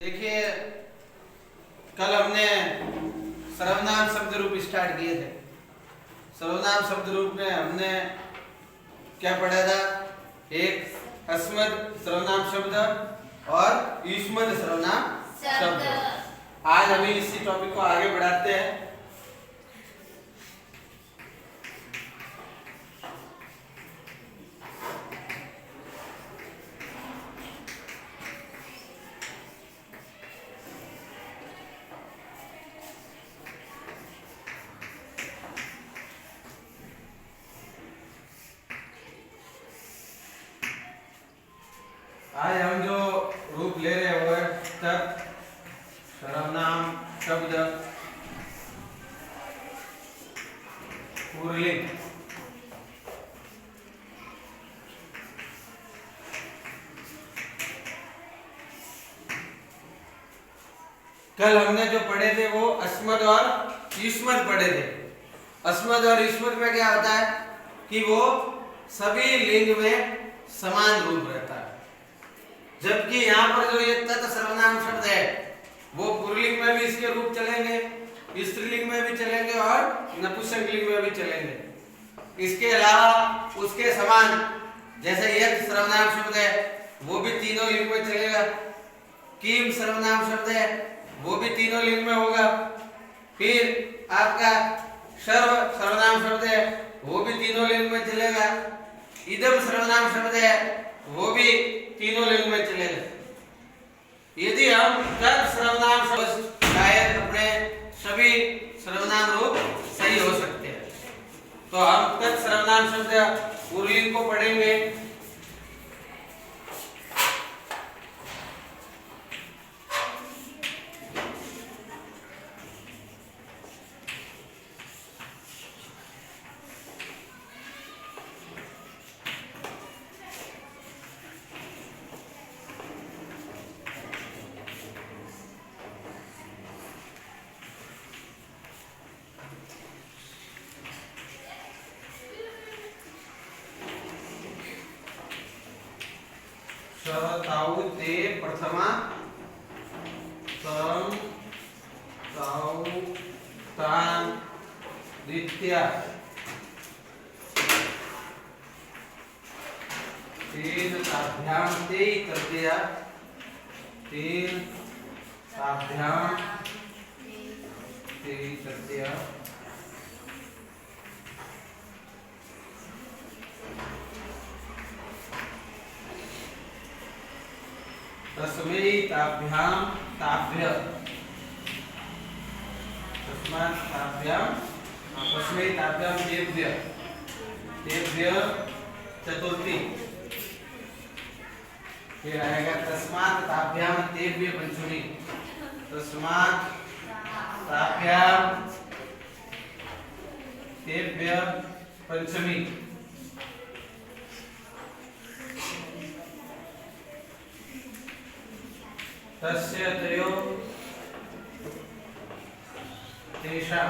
देखिए, कल हमने सर्वनाम शब्द रूप स्टार्ट किए थे। सर्वनाम शब्द रूप में हमने क्या पढ़ा था? एक अस्मद सर्वनाम शब्द और युष्मद सर्वनाम शब्द। आज हम इसी टॉपिक को आगे बढ़ाते हैं। आज हम जो रूप ले रहे हैं वो है तत् सर्वनाम शब्द पुल्लिंग। कल हमने जो पढ़े थे वो अस्मद और युष्मद पढ़े थे। अस्मद और युष्मद में क्या होता है कि वो सभी लिंग में समान रूप रहता है, जबकि यहाँ पर जो ये तत् सर्वनाम शब्द है वो पुल्लिंग में भी इसके रूप चलेंगे, स्त्रीलिंग में भी चलेंगे और नपुंसकलिंग में भी चलेंगे। इसके अलावा उसके समान जैसे यज्ञ सर्वनाम शब्द है वो भी तीनों लिंग में चलेगा, कीम सर्वनाम शब्द है वो भी तीनों लिंग में होगा, फिर आपका सर्व सर्वनाम शब्द है वो भी तीनों लिंग में चलेगा, इदम सर्वनाम शब्द है वो भी तीनों लिंग में चलेगा। यदि हम तत् सर्वनाम शब्द शायद अपने सभी सर्वनाम रूप सही हो सकते हैं, तो हम तत् सर्वनाम शब्द पुल्लिंग को पढ़ेंगे। ताऊ ते प्रथमा तम ताऊ तान द्वितीया तीन ताभ्याम ते तृतीया तीन ताभ्याम ते तृतीया तस्मै ताभ्याम ताभ्य तस्मात् ताभ्याम तस्मै ताभ्याम तेभ्य तेभ्य चतुर्थी। फिर आएगा तस्मात् ताभ्याम तेभ्य पंचमी, तस्मात् ताभ्याम तेभ्य पंचमी। तस्य तयो तेषां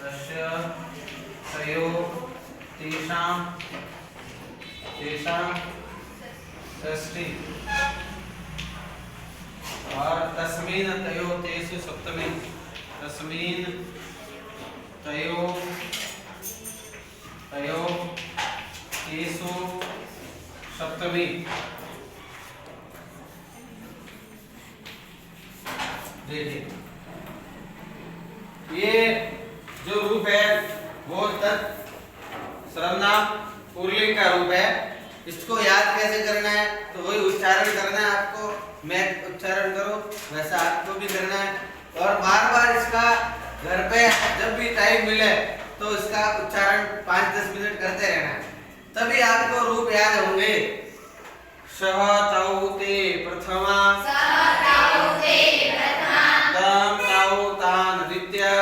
तस्य तयो तेषां तेषां षष्ठी और तस्मिन् तयो तेषु सप्तमी, तस्मिन् तयो तयो तेषु सप्तमी। देखिए, ये जो रूप है वो तत् सर्वनाम पुल्लिंग का रूप है। इसको याद कैसे करना है? तो वही उच्चारण करना है आपको। मैं उच्चारण करूं वैसा आपको भी करना है, और बार बार इसका घर पे जब भी टाइम मिले तो इसका उच्चारण 5-10 मिनट करते रहना है, तभी आपको रूप याद होंगे। सह ताऊ ते प्रथमा तम ताऊ तान द्वितीया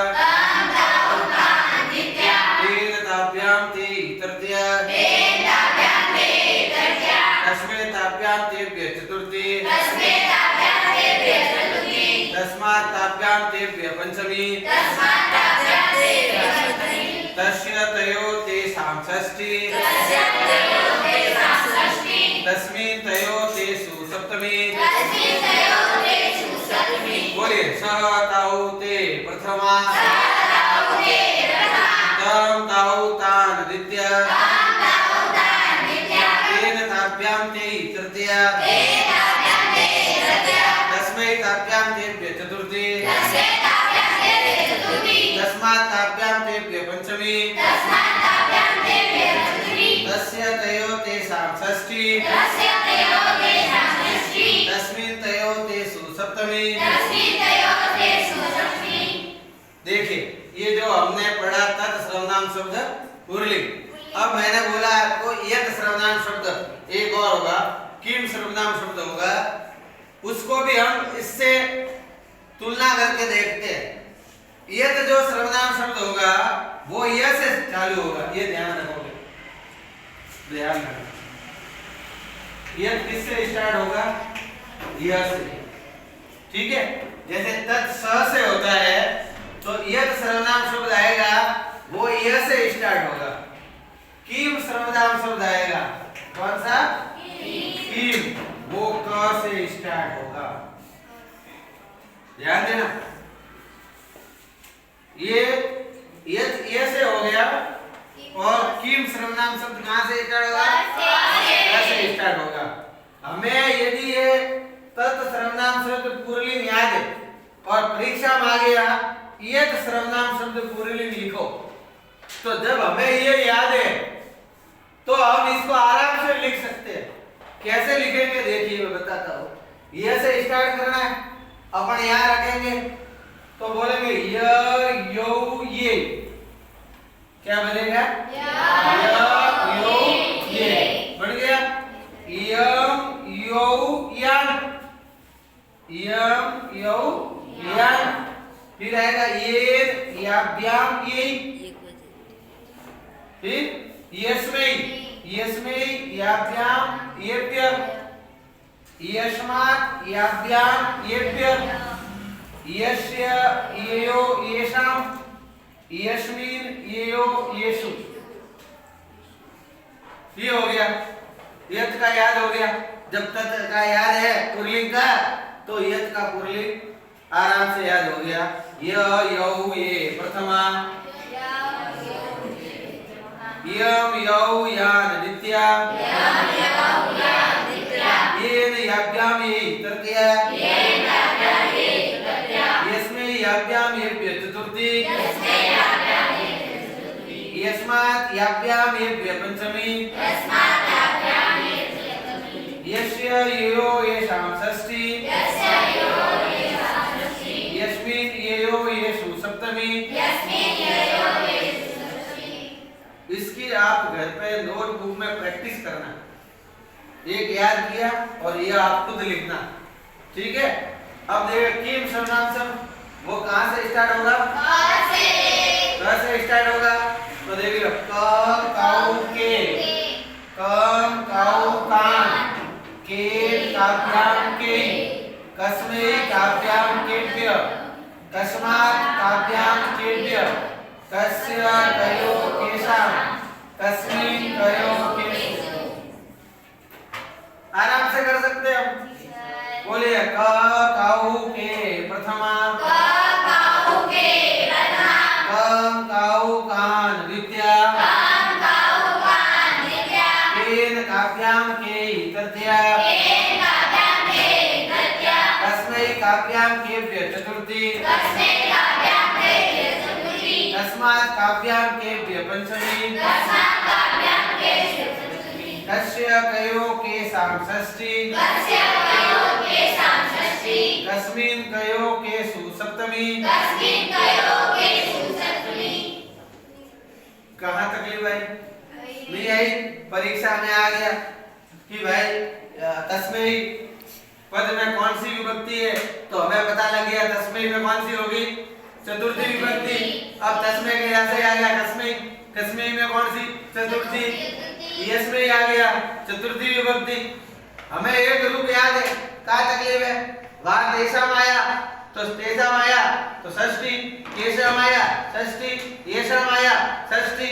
तीन ताभ्याम ते तृतीया तस्मै ताभ्याम तेभ्य चतुर्थी तस्मात् ताभ्याम तेभ्य पंचमी तस्य तयो तेषां षष्ठी तस्मिन् तयो तेषु सप्तमी ताऊ ते प्रथमा तम ताऊ तान द्वितीया तेन ताभ्यां ते तृतीया तस्मै ताभ्यां तेभ्यः चतुर्थी तस्मात् ताभ्यां तेभ्यः पंचमी तस्य तयो तेषां षष्ठी तस्मिन् तयो तेषु सप्तमी। देखिए ये जो हमने पढ़ा तत् सर्वनाम शब्द पुल्लिंग। अब मैंने बोला आपको यत सर्वनाम शब्द एक और होगा, किम सर्वनाम शब्द होगा, उसको भी हम इससे तुलना करके देखते हैं। यत जो सर्वनाम शब्द होगा वो य से चालू होगा, ये ध्यान रखोगे, ध्यान रखना। यत किससे स्टार्ट होगा? य से, ठीक है। जैसे तत् स से होता है तो यत सर्वनाम शब्द आएगा वो य से स्टार्ट होगा। किम सर्वनाम शब्द आएगा, कौन सा? किम, वो क से स्टार्ट होगा, ध्यान देना। ये यत ये से हो गया और किम सर्वनाम शब्द कहां से स्टार्ट होगा? क से स्टार्ट होगा। हमें यदि ये तत् सर्वनाम शब्द पुल्लिंग याद है और परीक्षा में आ गया यत सर्वनाम शब्द पुल्लिंग लिखो, तो जब हमें ये याद है तो हम इसको आराम से लिख सकते हैं। कैसे लिखेंगे देखिए, मैं बताता हूँ। ये से स्टार्ट करना है, अपन यहाँ रखेंगे तो बोलेंगे य यो ये, क्या बनेगा? यो ये बन गया। यम यो यान, यम यो यान, फिर आएगा ये याभ्याम ये, फिर यस्मै यस्मै याभ्याम येभ्य, यस्मात् याभ्याम येभ्य, यस्य येयो येषां, यस्मिन् येयो येषु। ये हो गया, यत का याद हो गया। जब तक का याद है पुल्लिंग का तो यत का पुल्लिंग आराम से याद हो गया। य यौ ये प्रथमा, यम यौ यान द्वितीया, येन याभ्याम ये तृतीया, यस्मै याभ्याम येभ्यः चतुर्थी, यस्मात् याभ्याम येभ्यः पंचमी, यस्य येयो येषां षष्ठी, यस्मिन् येयो येषु सप्तमी। इसकी आप घर पे नोटबुक में प्रैक्टिस करना, एक याद किया और ये आप खुद लिखना, ठीक है। अब देखिए किम सर्वनाम शब्द वो कहाँ से स्टार्ट होगा? क से स्टार्ट होगा। तो देखिए क काऊ के, कम काऊ कान, के काभ्याम के, कस्मै काभ्याम केभ्य, कस्मात् काभ्याम केभ्य, कस्य कयो केषां, कस्मिन् कयो केषु। आराम से कर सकते हैं हम। बोलिए क काऊ के प्रथमा, कम काऊ कान द्वितीया, केन काभ्याम के तृतीया, कस्मै काभ्याम केभ्यः चतुर्थी, तस्मात् काभ्याम केभ्यः पंचमी, कस्य कयो केषां षष्ठी, कस्मिन् कयो केषु सप्तमी। कहाँ तकलीफ आई? नहीं आई? परीक्षा में आ गया कि भाई तस्मै पद में कौन सी विभक्ति है, तो हमें पता लग गया तस्मै में कौन सी होगी? चतुर्थी विभक्ति। अब तस्मै के यहाँ से आ गया कस्मै, कस्मै में कौन सी? चतुर्थी। यस्मै आ गया चतुर्थी विभक्ति। हमें एक रूप याद है, क्या तकलीफ है? वहां तेषाम आया तो तेषाम आया तो षष्ठी, केशव आया षष्ठी, येषाम आया षष्ठी।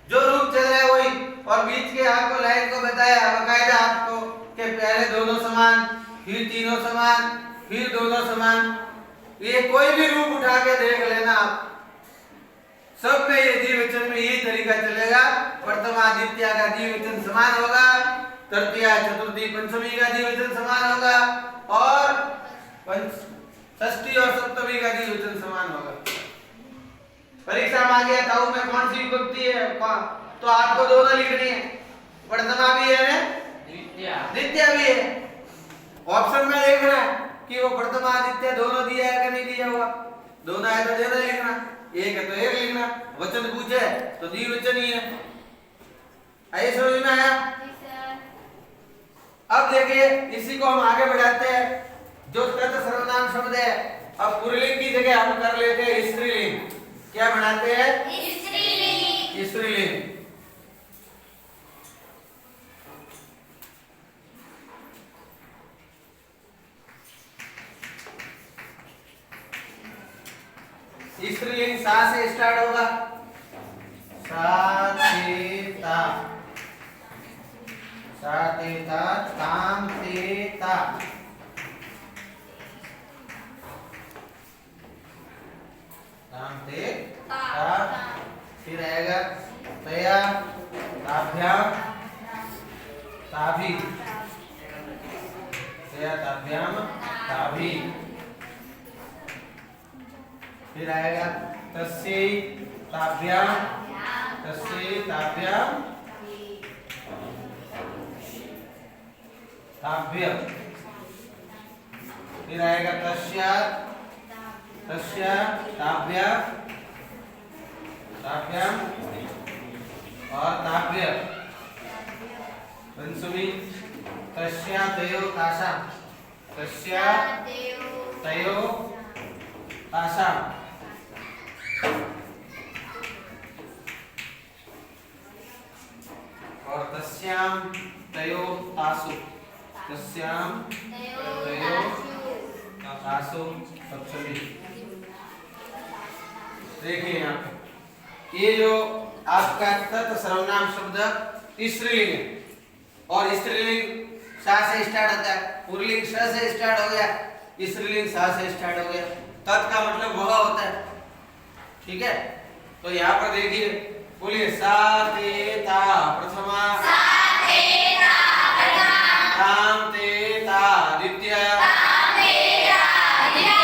जो रूप चल रहा है वही, और बीच के आपको लाइन को बताया बकायदा आपको कि पहले दोनों समान, फिर तीनों समान, फिर दोनों समान। ये कोई भी रूप उठा के देख लेना आप, सब में ये द्विवचन में यही तरीका चलेगा। प्रथमा द्वितीया का द्विवचन समान होगा, तृतीया चतुर्थी पंचमी का द्विवचन समान होगा, और षष्ठी और सप्तमी का द्विवचन समान होगा। परीक्षा में आ गया ताऊ में कौन सी विभक्ति है, तो आपको दोनों लिखनी है, प्रथमा भी है द्वितीया भी है। ऑप्शन में देखना कि वो प्रथमा द्वितीया दोनों दिया है कि नहीं दिया हुआ, दोनों है तो दोनों लिखना, एक है तो एक लिखना। वचन पूछे तो द्विवचन ही है। आइए समझ में आया। अब देखिए इसी को हम आगे बढ़ाते हैं। जो तत् सर्वनाम शब्द है, अब पुल्लिंग की जगह हम कर लेते हैं स्त्रीलिंग। क्या बनाते हैं? स्त्रीलिंग। स्त्रीलिंग। स्त्रीलिंग सा से स्टार्ट होगा, सा ते ता, सा ते ता, ताम ते ता, ताम ते ता। फिर आएगा तया, ताभ्याम, ताभी, तया ताभ्याम ताभी। फिर आएगा तस्यै ताभ्याम, तस्यै ताभ्याम ताभ्य। फिर आएगा तस्या, तस्या ताभ्या, ताभ्याम और ताभ्य। पंचमी तस्या तयो तासाम, तस्या तयो तासाम। और तस्याम तयो तासु, तस्याम तयो तासु सप्तमी। देखिए यहाँ पे ये जो आपका तत् सर्वनाम शब्द स्त्रीलिंग है, और स्त्रीलिंग सा से स्टार्ट होता है, पुल्लिंग स से स्टार्ट हो गया, स्त्रीलिंग सा से स्टार्ट हो गया। तत् का मतलब वह होता है, ठीक है। तो यहाँ पर देखिए बोलिए सा ते ता प्रथमा, सा ते ता प्रथमा, ताम ते ता द्वितीया, ताम ते ता द्वितीया,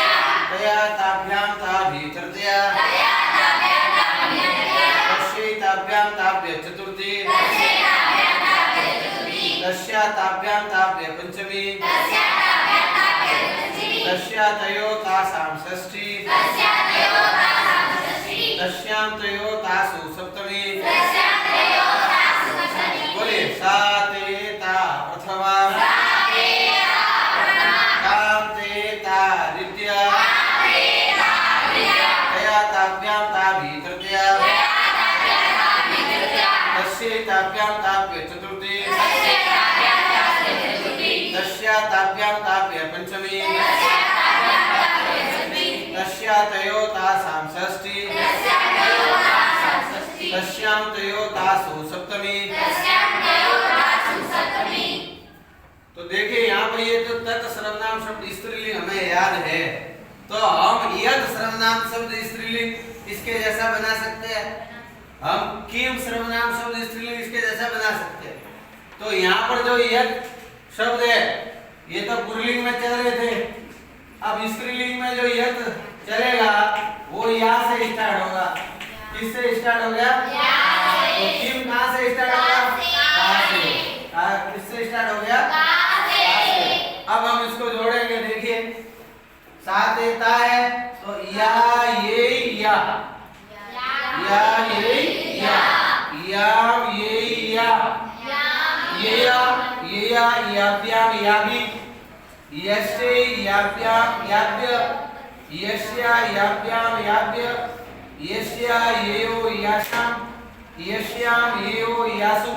तया ताभ्याम ताभि तृतीया, तया ताभ्याम ताभि तृतीया, तस्यै ताभ्याम ताभ्य चतुर्थी, तस्यै ताभ्याम ताभ्य चतुर्थी, तस्या ताभ्याम ताभ्य पंचमी, तस्या ताभ्याम ताभ्य पंचमी, तस्या तयो तासाम षष्ठी, तस्या तयो तासाम षष्ठी, तस्याम तयो तासु सप्तमी, तस्याम तयो तासु सप्तमी। बोलिए सा ते ता प्रथमा, सा ते ता प्रथमा, ताम ते ता द्वितीया, ताम ते ता द्वितीया, तया ताभ्याम ताभि तृतीया, तया ताभ्याम ताभि तृतीया, तस्यै ताभ्याम ताभ्य चतुर्थी, तस्यै ताभ्याम ताभ्य चतुर्थी, तस्या ताभ्याम ताभ्य पंचमी, तस्या ताभ्याम ताभ्य पंचमी, तस्या तयो तासाम षष्ठी, तस्या तयो तासाम षष्ठी, तस्याम तयो तासु सप्तमी, तस्याम तयो तासु सप्तमी। तो देखिए यहाँ पर ये जो तत् सर्वनाम शब्द स्त्रीलिंग हमें याद है, तो हम यद सर्वनाम शब्द स्त्रीलिंग इसके जैसा बना सकते हैं, हम किम सर्वनाम शब्द स्त्रीलिंग इसके जैसा बना सकते हैं। तो यहाँ पर जो यद शब्द है ये तो पुल्लिंग में चल रहे थे, अब स्त्रीलिंग में जो यद चलेगा वो या से स्टार्ट होगा। किससे स्टार्ट हो गया? तो किम कहाँ से स्टार्ट होगा? किससे स्टार्ट हो गया? अब हम इसको जोड़ेंगे, देखिए सा ते ता है तो या ये या, या ये या, याम ये या, ये या याभ्याम याभि, यस्यै याभ्याम याभ्य, यस्या याभ्याम याभ्य, यस्या येयो याशाम, यस्याम येयो यासु।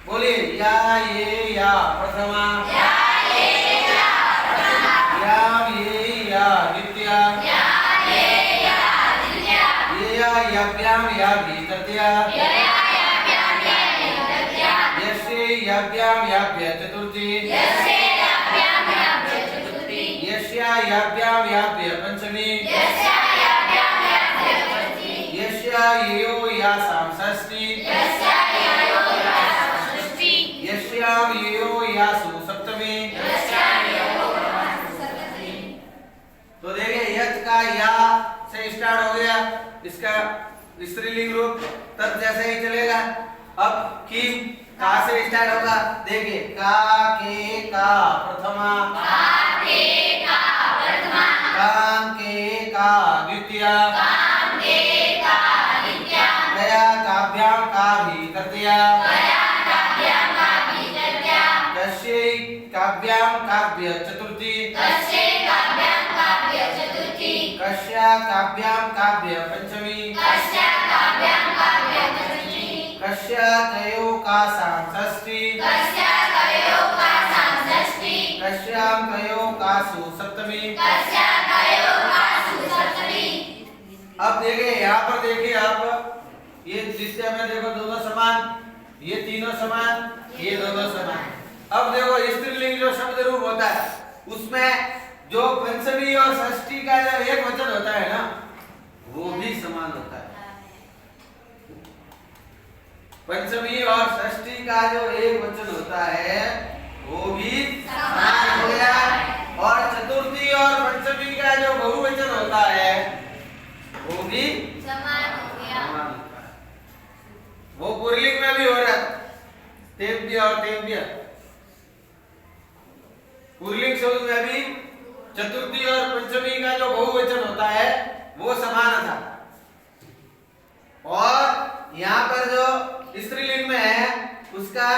बोलिए या ये या प्रथमा, या ये या प्रथमा, याम ये या द्वितीया, या ये या द्वितीया, ये या याभ्याम याभि तृतीया, ये या याभ्याम याभि तृतीया, यस्यै याभ्याम याभ्य चतुर्थी, यस्यै याभ्याम याभ्य चतुर्थी, यस्या यस्या याभ्याम याभ्य पंचमी यस्या ययो यासाम षष्ठी यस्याम ययो यासु सप्तमी। तो देखिए यच का या से स्टार्ट हो गया, इसका स्त्रीलिंग रूप तब जैसे ही चलेगा। अब किम का से स्टार्ट होगा, देखिए का के का प्रथमा, काम के का द्वितीया, कया काभ्याम का भी तृतीया, कस्यै काभ्याम काव्य चतुर्थी, कस्या काभ्याम काव्य पंचमी, कस्या कयो का साम षष्ठी, कस्याम कयो का सु सप्तमी। अब देखिए यहाँ पर देखिए आप, ये द्वितीय में देखो दोनों समान, ये तीनों समान, ये दोनों समान। अब देखो स्त्रीलिंग जो शब्द रूप होता है उसमें जो पंचमी और षष्ठी का जो एक वचन होता है ना, वो भी समान होता है। पंचमी और षष्ठी का जो एक वचन होता है वो भी समान हो गया, और चतुर्थी और पंचमी का जो बहुवचन होता है वो भी समान होता है। वो पुल्लिंग में भी हो रहा है, तेव्य और तेव्य। पुल्लिंग शब्द में भी चतुर्थी और पंचमी का जो बहुवचन होता है वो समान था, और यहाँ पर जो स्त्रीलिंग में है उसका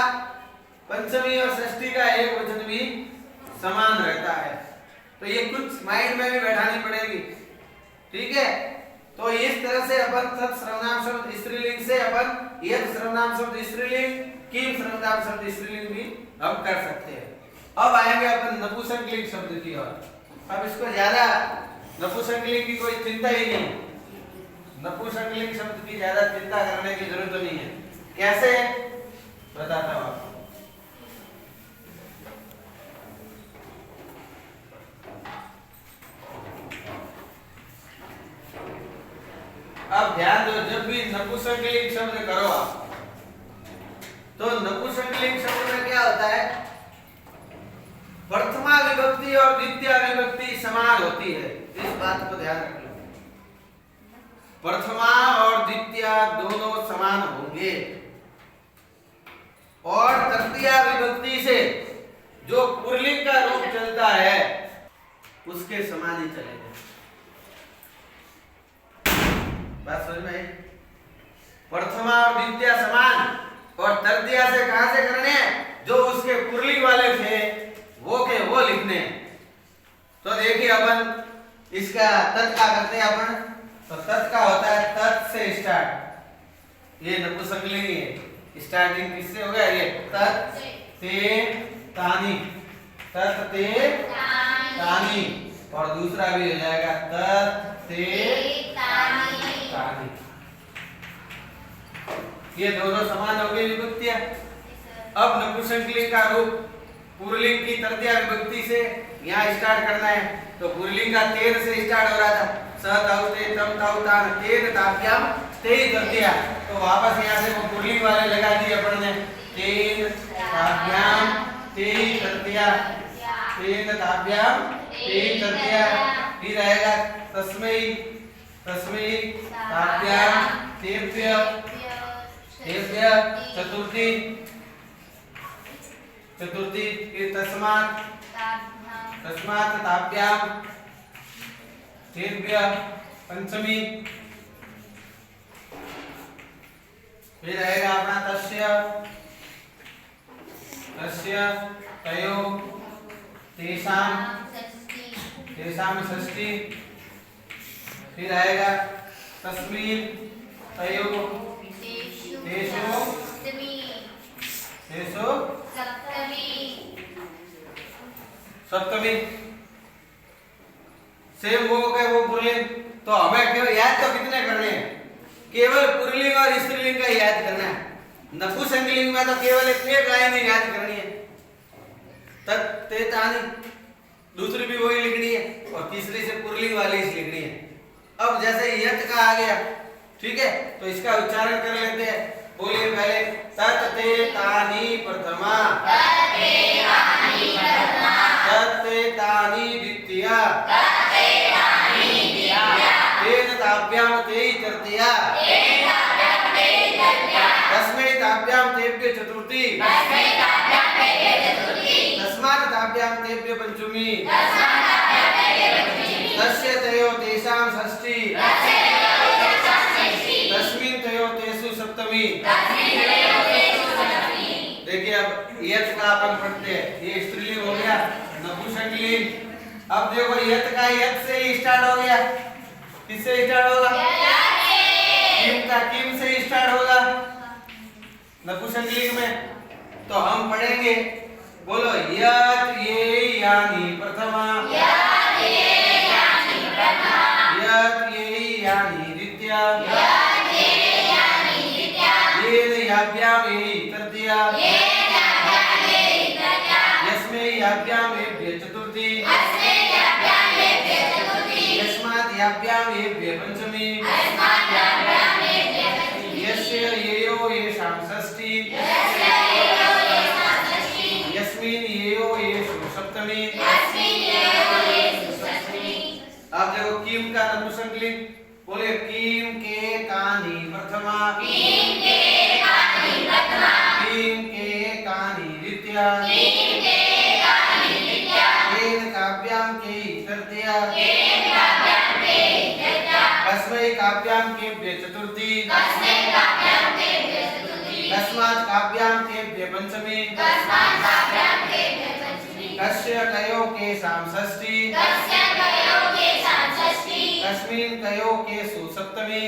पंचमी और षष्ठी का एक वचन भी समान रहता है। तो ये कुछ माइंड में भी बैठानी पड़ेगी, ठीक है। तो इस तरह से अपन सब सर्वनाम शब्द स्त्रीलिंग से अपन यद सर्वनाम शब्द स्त्रीलिंग, किम सर्वनाम शब्द स्त्रीलिंग भी हम कर सकते हैं। अब आएंगे अपन नपुंसकलिंग शब्द की ओर। अब इसको ज्यादा नपुंसकलिंग की कोई चिंता ही नहीं, नपुंसकलिंग शब्द की ज्यादा चिंता करने की जरूरत नहीं है। कैसे बताता हूं आपको। अब ध्यान दो, जब भी नपुंसकलिंग शब्द करो आप, तो नपुंसकलिंग शब्द में क्या होता है, प्रथमा विभक्ति और द्वितीय विभक्ति समान होती है। इस बात को ध्यान रखना, प्रथमा और द्वितीय दोनों समान होंगे, और तृतीय विभक्ति से जो पुल्लिंग का रूप चलता है उसके समान ही चलेगा। बात समझ में आई? प्रथमा और द्वितीय समान, और तृतीय से कहां से करने हैं, जो उसके पुल्लिंग वाले थे वो के वो लिखने। तो देखिए अपन इसका तत् का करते हैं अपन, तो तत् का होता है तत् से स्टार्ट, ये नपुंसकलिंग है। स्टार्टिंग किससे होगा, ये तत् ते तानी, तत् ते तानी, और दूसरा भी हो जाएगा तत् ते तानी। ये दोनों समान हो गए विभक्तियां। अब नपुंसकलिंग का रूप पुल्लिंग की तृतीय विभक्ति से यहाँ स्टार्ट करना है। तो पुल्लिंग का तेन से स्टार्ट हो रहा था, स तौ ते तम तौ तान तेन ताभ्याम ते तृतीया। तो वापस यहाँ से वो पुल्लिंग वाले लगा दिए अपन ने, तेन ताभ्याम ते तृतीया, तेन ताभ्याम ते तृतीया। फिर आएगा तस्मै तस्मै ताभ्याम तेभ्य तेभ्य चतुर्थी, चतुर्थी। फिर तस्मात् तस्मात् ताभ्याम तेभ्य पंचमी। फिर आएगा अपना तस्य तस्य तयो तेषां तेषां षष्ठी। फिर आएगा तस्मिन् तयो तेषु तेषु सप्तमी। सेम वो गए वो पुल्लिंग। तो हमें केवल याद तो कितने करने हैं, केवल पुल्लिंग और स्त्रीलिंग का याद करना है। नपुंसकलिंग में तो केवल एक लाइन ही याद करनी है, तत् ते तानि। दूसरी भी वही लिखनी है और तीसरी से पुल्लिंग वाली ही लिखनी है। अब जैसे यत का आ गया, ठीक है, तो इसका उच्चारण कर लेते हैं। बोलिए पहले तत ते तानि प्रथमा, तत ते तानि द्वितीया, तेन ताभ्याम ते तृतीया, तस्मै ताभ्याम तेभ्य चतुर्थी, तस्मात् ताभ्याम तेभ्य पंचमी, तस्य तयो तेषां षष्ठी, तस्मिन् तयो तेषु सप्तमी। देखिए अब यत का अपन पढ़ते हैं, ये स्त्रीलिंग हो गया, नपुंसकलिंग। अब देखो यत का यत से ही स्टार्ट हो गया, किससे स्टार्ट होगा? किम का किम से स्टार्ट होगा नपुंसकलिंग में। तो हम पढ़ेंगे, बोलो यत ये यानी प्रथमा, यत ये यानी द्वितीया, येन याभ्याम ये तृतीया, यस्मै याभ्याम ये चतुर्थी, यस्मात् याभ्याम ये पंचमी, यस्य येयो येषां षष्ठी, यस्मिन् येयो येषु सप्तमी। आप देखो किम का नपुंसकलिंग, बोले किम के कानि प्रथमा, किम के कानि द्वितीया, येन काभ्याम के तृतीया, तस्मै काभ्याम केभ्य चतुर्थी, तस्मात् काभ्याम केभ्य पंचमी, कस्य कयो केषां षष्ठी, तस्मिन् कयो केषु सप्तमी।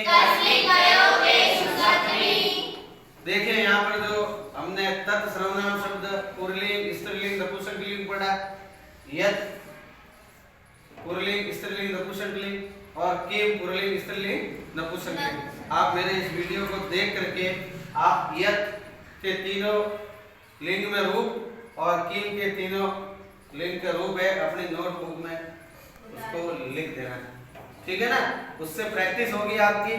देखिए यहाँ पर जो हमने तत् सर्वनाम शब्द पुल्लिंग स्त्रीलिंग नपुंसकलिंग पढ़ा, यत पुल्लिंग स्त्रीलिंग नपुंसकलिंग और किम पुल्लिंग स्त्रीलिंग नपुंसकलिंग। आप मेरे इस वीडियो को देख करके आप यत के तीनों लिंग में रूप और किम के तीनों लिंग के रूप है अपनी नोटबुक में उसको लिख देना, ठीक है ना। उससे प्रैक्टिस होगी आपकी,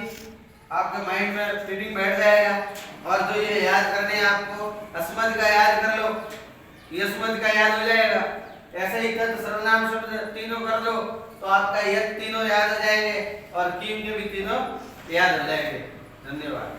आपके माइंड में फीलिंग बैठ जाएगा। और जो ये याद करने हैं आपको, अस्मद का याद कर लो, यस्मद का याद हो जाएगा। ऐसे ही तत् सर्वनाम शब्द तीनों कर दो तो आपका यत तीनों याद हो जाएंगे और किम के भी तीनों याद हो जाएंगे। धन्यवाद।